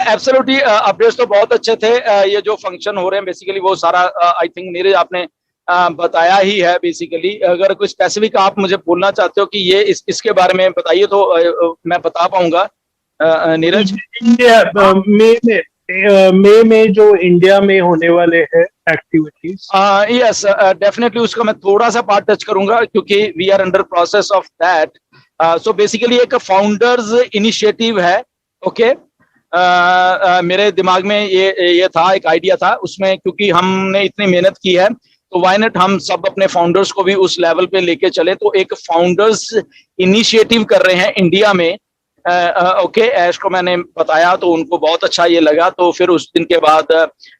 Absolutely updates तो बहुत अच्छे थे। ये जो फंक्शन हो रहे हैं बेसिकली वो सारा आई थिंक नीरज आपने बताया ही है। बेसिकली अगर कोई स्पेसिफिक आप मुझे बोलना चाहते हो कि ये इसके बारे में बताइए तो मैं बता पाऊंगा। नीरज, इंडिया मई में जो इंडिया में होने वाले हैं एक्टिविटीज। यस डेफिनेटली उसका मैं थोड़ा सा पार्ट टच करूंगा क्योंकि we are under process of that. So basically एक फाउंडर्स इनिशिएटिव है। ओके मेरे दिमाग में ये था, एक आइडिया था उसमें, क्योंकि हमने इतनी मेहनत की है तो वाई नॉट हम सब अपने फाउंडर्स को भी उस लेवल पे लेके चले। तो एक फाउंडर्स इनिशिएटिव कर रहे हैं इंडिया में। ओके ऐश को मैंने बताया तो उनको बहुत अच्छा ये लगा, तो फिर उस दिन के बाद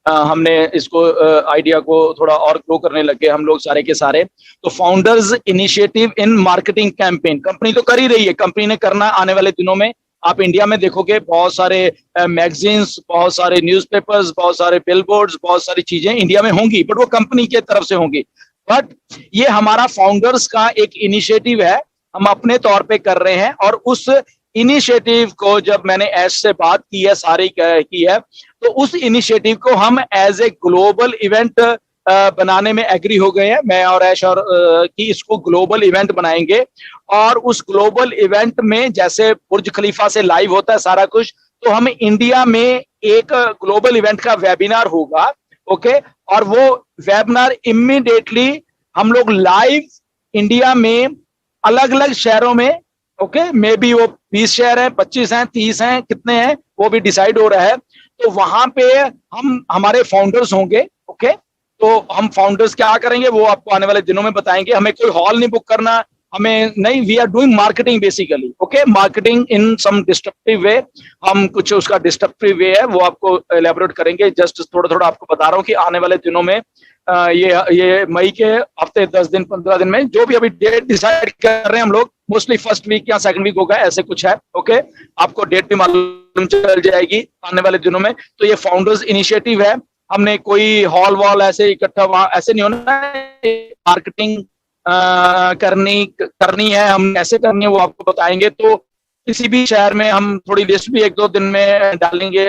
हमने इसको आइडिया को थोड़ा और ग्रो करने लगे हम लोग सारे के सारे। तो founders initiative in marketing campaign company तो कर ही रही है, कंपनी ने करना। आने वाले दिनों में आप इंडिया में देखोगे बहुत सारे मैगजीन्स, बहुत सारे न्यूज़पेपर्स, बहुत सारे बिलबोर्ड्स, बहुत सारी चीजें इंडिया में होंगी, बट वो कंपनी के तरफ से होंगी। बट ये हमारा फाउंडर्स का एक इनिशिएटिव है, हम अपने तौर पे कर रहे हैं। और उस इनिशिएटिव को जब मैंने ऐश से बात की है, सारी की है, तो उस इनिशिएटिव को हम एज ए ग्लोबल इवेंट बनाने में एग्री हो गए हैं, मैं और ऐश, और कि इसको ग्लोबल इवेंट बनाएंगे। और उस ग्लोबल इवेंट में जैसे बुर्ज खलीफा से लाइव होता है सारा कुछ, तो हम इंडिया में एक ग्लोबल इवेंट का वेबिनार होगा। ओके और वो वेबिनार इमीडिएटली हम लोग लाइव इंडिया में अलग अलग शहरों में, ओके मे बी वो 20 शहर हैं, 25 हैं, 30 हैं, कितने हैं वो भी डिसाइड हो रहा है। तो वहां पे हम हमारे फाउंडर्स होंगे। ओके तो हम फाउंडर्स क्या करेंगे वो आपको आने वाले दिनों में बताएंगे। हमें कोई हॉल नहीं बुक करना, हमें नहीं, we are doing marketing basically. Okay marketing in some disruptive way, हम कुछ उसका डिस्ट्रप्टिव वे है वो आपको एलैबोरेट करेंगे। जस्ट थोड़ा थोड़ा आपको बता रहा हूँ कि आने वाले दिनों में ये मई के हफ्ते 10 दिन 15 दिन में जो भी अभी डेट डिसाइड कर रहे हैं हम लोग, मोस्टली फर्स्ट वीक या सेकंड वीक होगा, ऐसे कुछ है। ओके आपको डेट भी मालूम चल जाएगी आने वाले दिनों में। तो ये फाउंडर्स इनिशिएटिव है, हमने कोई हॉल वॉल ऐसे इकट्ठा वहां ऐसे नहीं होना, मार्केटिंग करनी है, हम ऐसे करनी है वो आपको बताएंगे। तो किसी भी शहर में हम थोड़ी लिस्ट भी 1-2 दिन में डालेंगे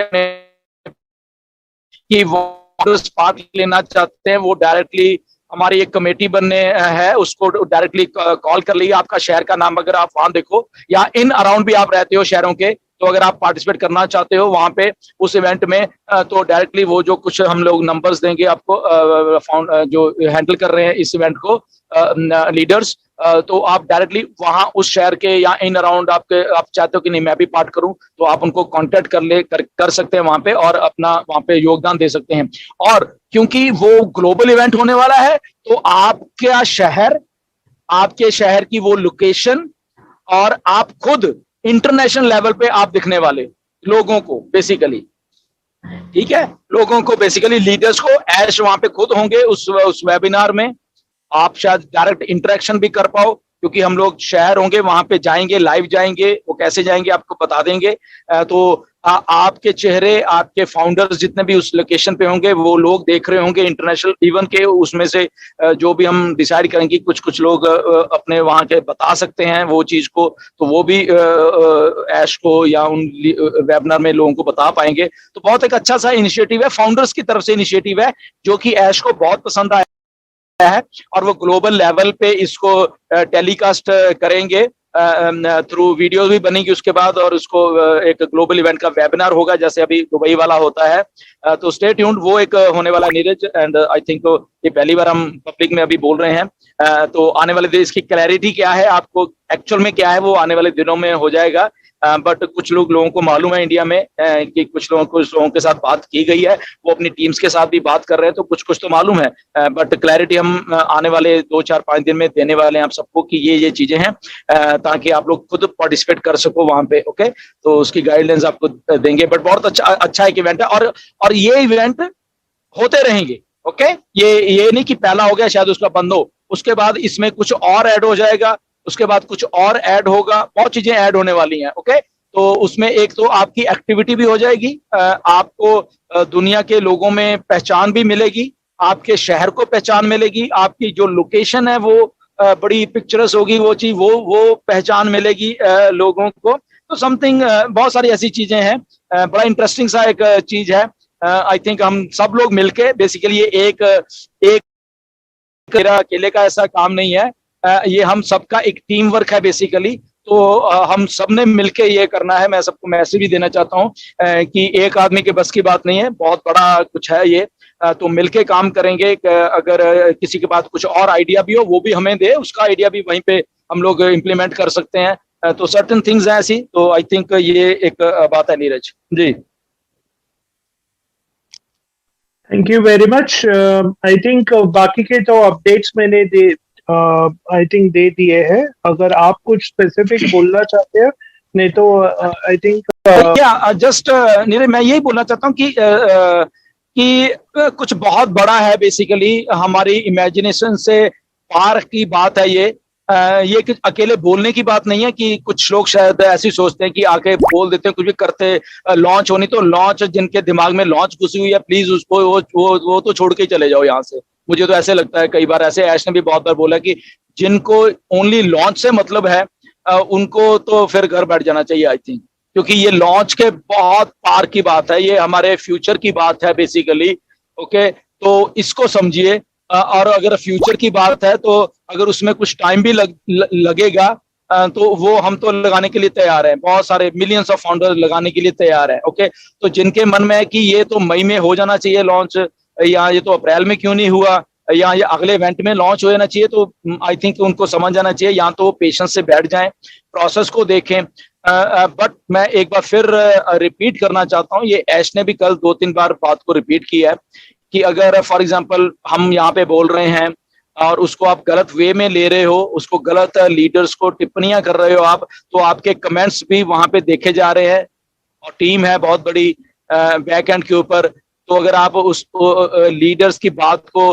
कि वो पार्ट लेना चाहते हैं, वो डायरेक्टली हमारी एक कमेटी बनने है, उसको डायरेक्टली कॉल कर लीजिए। आपका शहर का नाम अगर आप वहां देखो या इन अराउंड भी आप रहते हो शहरों के, तो अगर आप पार्टिसिपेट करना चाहते हो वहां पे उस इवेंट में, तो डायरेक्टली वो जो कुछ हम लोग नंबर्स देंगे आपको, जो हैंडल कर रहे हैं इस इवेंट को लीडर्स, तो आप डायरेक्टली वहां उस शहर के या इन अराउंड आप चाहते हो कि नहीं मैं भी पार्ट करूं, तो आप उनको कांटेक्ट कर सकते हैं वहां पे और अपना वहां पे योगदान दे सकते हैं। और क्योंकि वो ग्लोबल इवेंट होने वाला है तो आपका शहर, आपके शहर की वो लोकेशन और आप खुद इंटरनेशनल लेवल पे आप दिखने वाले लोगों को बेसिकली, ठीक है, लोगों को बेसिकली लीडर्स को ऐश वहां पे खुद होंगे उस वेबिनार में। आप शायद डायरेक्ट इंटरेक्शन भी कर पाओ क्योंकि हम लोग शहर होंगे वहां पे जाएंगे, लाइव जाएंगे, वो कैसे जाएंगे आपको बता देंगे। तो आपके चेहरे, आपके फाउंडर्स जितने भी उस लोकेशन पे होंगे वो लोग देख रहे होंगे इंटरनेशनल इवन के, उसमें से जो भी हम डिसाइड करेंगे कुछ लोग अपने वहां के बता सकते हैं वो चीज को, तो वो भी ऐश को या उन वेबिनार में लोगों को बता पाएंगे। तो बहुत एक अच्छा सा इनिशिएटिव है, फाउंडर्स की तरफ से इनिशिएटिव है जो कि ऐश को बहुत पसंद आया है और वो ग्लोबल लेवल पे इसको टेलीकास्ट करेंगे, थ्रू वीडियो भी बनेगी उसके बाद, और उसको एक ग्लोबल इवेंट का वेबिनार होगा जैसे अभी दुबई वाला होता है। तो स्टे ट्यून्ड, वो एक होने वाला नीरज, एंड आई थिंक ये पहली बार हम पब्लिक में अभी बोल रहे हैं। तो आने वाले दिन इसकी क्लैरिटी क्या है, आपको एक्चुअल में क्या है, वो आने वाले दिनों में हो जाएगा। बट कुछ लोगों को मालूम है इंडिया में कि कुछ लोगों के साथ बात की गई है, वो अपनी टीम्स के साथ भी बात कर रहे हैं, तो कुछ तो मालूम है। बट क्लैरिटी हम आने वाले 2-4-5 दिन में देने वाले हैं आप सबको कि ये चीजें हैं, ताकि आप लोग खुद पार्टिसिपेट कर सको वहां पे। ओके तो उसकी गाइडलाइंस आपको देंगे। बट बहुत अच्छा एक इवेंट है और ये इवेंट होते रहेंगे। ओके ये नहीं कि पहला हो गया शायद उसका बंद हो, उसके बाद इसमें कुछ और ऐड हो जाएगा, उसके बाद कुछ और ऐड होगा, बहुत चीजें ऐड होने वाली हैं। ओके तो उसमें एक तो आपकी एक्टिविटी भी हो जाएगी, आपको दुनिया के लोगों में पहचान भी मिलेगी, आपके शहर को पहचान मिलेगी, आपकी जो लोकेशन है वो बड़ी पिक्चरस होगी, वो चीज वो पहचान मिलेगी लोगों को। तो समथिंग बहुत सारी ऐसी चीजें हैं बड़ा इंटरेस्टिंग सा एक चीज है। आई थिंक हम सब लोग मिलके बेसिकली ये एक एक मेरा अकेले का ऐसा काम नहीं है, ये हम सबका एक टीम वर्क है बेसिकली। तो हम सब ने मिलके ये करना है। मैं सबको मैसेज भी देना चाहता हूँ कि एक आदमी के बस की बात नहीं है, बहुत बड़ा कुछ है ये। तो मिलके काम करेंगे। अगर किसी के पास कुछ और आइडिया भी हो वो भी हमें दे, उसका आइडिया भी वहीं पे हम लोग इम्प्लीमेंट कर सकते हैं। तो सर्टेन थिंग्स हैं ऐसी। तो आई थिंक ये एक बात है Neeraj ji. Thank you very much. I think बाकी के तो अपडेट्स मैंने आई थिंक दे दिए हैं। अगर आप कुछ स्पेसिफिक बोलना चाहते हैं, नहीं तो आई थिंक या जस्ट नीरज मैं यही बोलना चाहता हूँ कि कुछ बहुत बड़ा है बेसिकली, हमारी इमेजिनेशन से पार की बात है ये। ये अकेले बोलने की बात नहीं है कि कुछ लोग शायद ऐसी सोचते हैं कि आके बोल देते हैं कुछ भी करते। लॉन्च होनी तो लॉन्च, जिनके दिमाग में लॉन्च घुसी हुई है प्लीज उसको वो तो छोड़ के ही चले जाओ यहाँ से। मुझे तो ऐसे लगता है, कई बार ऐसे ऐश ने भी बहुत बार बोला कि जिनको ओनली लॉन्च से मतलब है उनको तो फिर घर बैठ जाना चाहिए आई थिंक। क्योंकि ये लॉन्च के बहुत पार की बात है, ये हमारे फ्यूचर की बात है बेसिकली। ओके, तो इसको समझिए। और अगर फ्यूचर की बात है तो अगर उसमें कुछ टाइम भी लगेगा तो वो हम तो लगाने के लिए तैयार हैं। बहुत सारे मिलियंस ऑफ फाउंडर लगाने के लिए तैयार हैं। ओके, तो जिनके मन में है कि ये तो मई में हो जाना चाहिए लॉन्च, या ये तो अप्रैल में क्यों नहीं हुआ, या ये अगले इवेंट में लॉन्च हो जाना चाहिए, तो आई थिंक उनको समझ जाना चाहिए। या तो वो पेशेंस से बैठ जाएं, प्रोसेस को देखें। बट मैं एक बार फिर रिपीट करना चाहता हूँ, ये ऐश ने भी कल 2-3 बार बात को रिपीट किया है कि अगर फॉर एग्जांपल हम यहाँ पे बोल रहे हैं और उसको आप गलत वे में ले रहे हो, उसको गलत लीडर्स को टिप्पणियां कर रहे हो आप, तो आपके कमेंट्स भी वहां पे देखे जा रहे हैं और टीम है बहुत बड़ी बैक एंड के ऊपर। तो अगर आप उस लीडर्स की बात को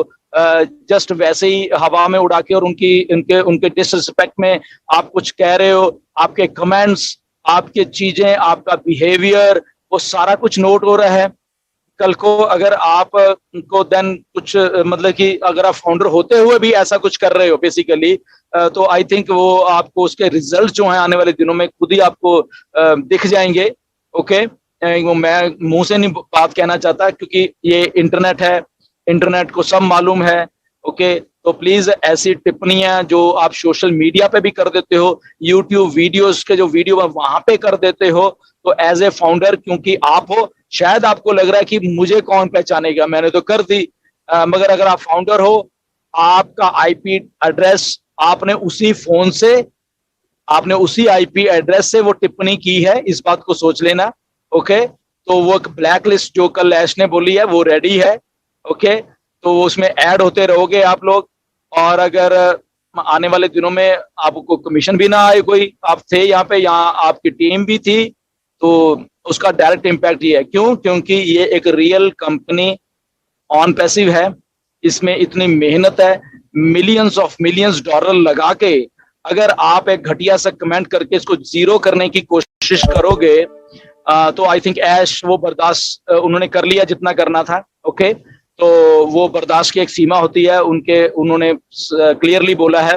जस्ट वैसे ही हवा में उड़ा के और उनके उनके डिसरिस्पेक्ट में आप कुछ कह रहे हो, आपके कमेंट्स, आपके चीजें, आपका बिहेवियर, वो सारा कुछ नोट हो रहा है। कल को अगर आप को देन कुछ मतलब कि अगर आप फाउंडर होते हुए भी ऐसा कुछ कर रहे हो बेसिकली, तो आई थिंक वो आपको उसके रिजल्ट जो हैं आने वाले दिनों में खुद ही आपको दिख जाएंगे। ओके, वो मैं मुंह से नहीं बात कहना चाहता क्योंकि ये इंटरनेट है, इंटरनेट को सब मालूम है। ओके, तो प्लीज ऐसी टिप्पणियां जो आप सोशल मीडिया पे भी कर देते हो, यूट्यूब वीडियोस के जो वीडियो वहां पे कर देते हो, तो एज ए फाउंडर क्योंकि आप हो, शायद आपको लग रहा है कि मुझे कौन पहचानेगा, मैंने तो कर दी। मगर अगर आप फाउंडर हो, आपका आईपी एड्रेस आपने उसी फोन से, आपने उसी आईपी एड्रेस से वो टिप्पणी की है, इस बात को सोच लेना। ओके, तो वो ब्लैक लिस्ट जो कल ऐश ने बोली है वो रेडी है। ओके, तो उसमें ऐड होते रहोगे आप लोग। और अगर आने वाले दिनों में आपको कमीशन भी ना आए, कोई आप थे यहाँ पे, यहाँ आपकी टीम भी थी, तो उसका डायरेक्ट इम्पैक्ट ये है। क्यों? क्योंकि ये एक रियल कंपनी ऑन पैसिव है, इसमें इतनी मेहनत है, मिलियंस डॉलर लगा के अगर आप एक घटिया सा कमेंट करके इसको जीरो करने की कोशिश करोगे, तो आई थिंक ऐश वो बर्दाश्त उन्होंने कर लिया जितना करना था। ओके, तो वो बर्दाश्त की एक सीमा होती है, उन्होंने क्लियरली बोला है।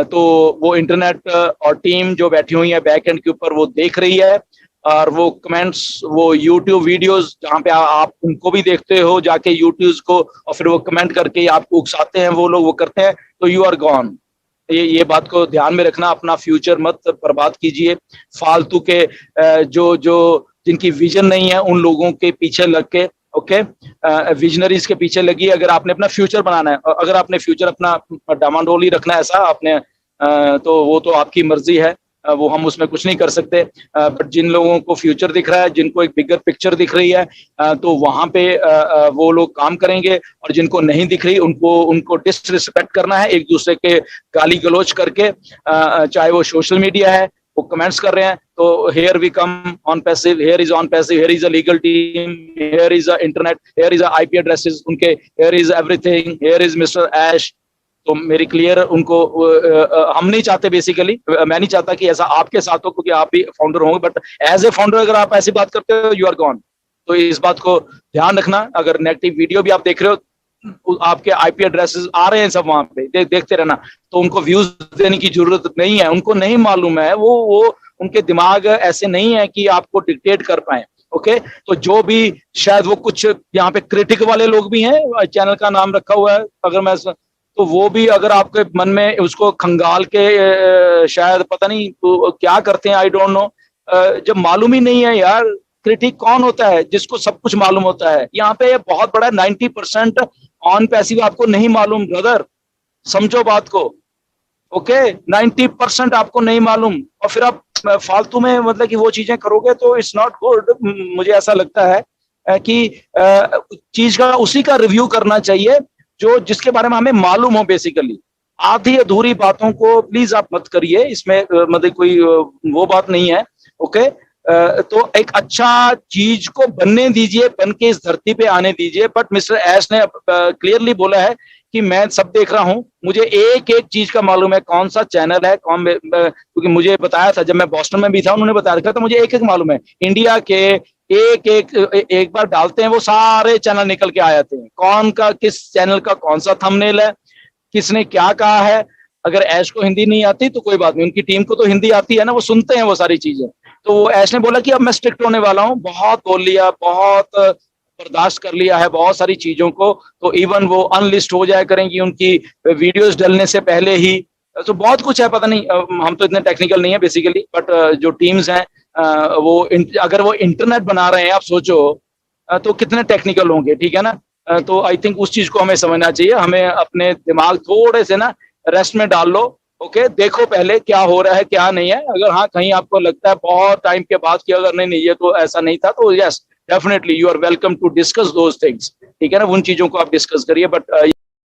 तो वो इंटरनेट और टीम जो बैठी हुई है बैक एंड के ऊपर वो देख रही है, और वो कमेंट्स, वो यूट्यूब वीडियोस जहाँ पे आप उनको भी देखते हो जाके यूट्यूब को, और फिर वो कमेंट करके आपको उकसाते हैं, वो लोग वो करते हैं, तो यू आर गॉन। ये बात को ध्यान में रखना, अपना फ्यूचर मत बर्बाद कीजिए फालतू के जो जिनकी विजन नहीं है उन लोगों के पीछे लग के। ओके, विजनरीज के पीछे लगी। अगर आपने अपना फ्यूचर बनाना है, अगर आपने फ्यूचर अपना डामाडोल ही रखना है ऐसा आपने, तो वो तो आपकी मर्जी है, वो हम उसमें कुछ नहीं कर सकते। बट जिन लोगों को फ्यूचर दिख रहा है, जिनको एक बिगर पिक्चर दिख रही है, तो वहां पे वो लोग काम करेंगे। और जिनको नहीं दिख रही उनको डिसरिस्पेक्ट करना है, एक दूसरे के गाली गलौज करके, चाहे वो सोशल मीडिया है, वो कमेंट्स कर रहे हैं। तो here we come on passive, here is on passive, here is a legal team, here is a internet, here is a IP addresses उनके, here is everything, here is mister Ash. तो मेरी clear उनको हम नहीं चाहते basically, मैं नहीं चाहता कि ऐसा आपके साथ हो, क्योंकि आप भी फाउंडर होंगे, बट एज ए फाउंडर अगर आप ऐसी बात करते हो, यू आर गॉन। तो इस बात को ध्यान रखना। अगर नेगेटिव वीडियो भी आप देख रहे हो, आपके आईपी एड्रेसेस आ रहे हैं सब वहां पे, देखते रहना। तो उनको व्यूज देने की जरूरत नहीं है, उनको नहीं मालूम है, वो उनके दिमाग ऐसे नहीं है कि आपको डिक्टेट कर पाए। ओके, तो जो भी शायद वो कुछ यहाँ पे क्रिटिक वाले लोग भी हैं, चैनल का नाम रखा हुआ है, अगर मैं तो वो भी अगर आपके मन में उसको खंगाल के शायद पता नहीं तो क्या करते हैं, आई डोंट नो। जब मालूम ही नहीं है यार क्रिटिक कौन होता है, जिसको सब कुछ मालूम होता है। यहाँ पे बहुत बड़ा 90% ऑन पैसिव आपको नहीं मालूम ब्रदर, समझो बात को। ओके, 90% आपको नहीं मालूम और फिर आप फालतू में मतलब कि वो चीजें करोगे तो इट्स नॉट गुड। मुझे ऐसा लगता है कि चीज का उसी का रिव्यू करना चाहिए जो जिसके बारे में हमें मालूम हो बेसिकली। आधी अधूरी बातों को प्लीज आप मत करिए, इसमें मतलब कोई वो बात नहीं है। ओके, तो एक अच्छा चीज को बनने दीजिए, बन के इस धरती पे आने दीजिए। बट मिस्टर एश ने क्लियरली बोला है कि मैं सब देख रहा हूं, मुझे एक एक चीज का मालूम है, कौन सा चैनल है कौन, क्योंकि मुझे बताया था जब मैं बॉस्टन में भी था, उन्होंने बताया था, तो मुझे एक एक मालूम है। इंडिया के एक बार डालते हैं वो सारे चैनल निकल के आ जाते हैं, कौन का किस चैनल का कौन सा थंबनेल है, किसने क्या कहा है। अगर ऐश को हिंदी नहीं आती तो कोई बात नहीं, उनकी टीम को तो हिंदी आती है ना, वो सुनते हैं वो सारी चीजें। तो वो ऐश ने बोला कि अब मैं स्ट्रिक्ट होने वाला हूँ, बहुत बोल लिया, बहुत बर्दाश्त कर लिया है बहुत सारी चीजों को, तो इवन वो अनलिस्ट हो जाया करेंगी उनकी वीडियोस डलने से पहले ही। तो बहुत कुछ है, पता नहीं, हम तो इतने टेक्निकल नहीं है बेसिकली, बट जो टीम्स हैं वो अगर वो इंटरनेट बना रहे हैं आप सोचो, तो कितने टेक्निकल होंगे, ठीक है ना। तो आई थिंक उस चीज को हमें समझना चाहिए, हमें अपने दिमाग थोड़े से ना रेस्ट में डाल लो। ओके, देखो पहले क्या हो रहा है क्या नहीं है। अगर हाँ कहीं आपको लगता है बहुत टाइम के बाद कि अगर नहीं ये तो ऐसा नहीं था, तो yes definitely you are welcome to discuss those things, ठीक है ना, उन चीजों को आप डिस्कस करिए। बट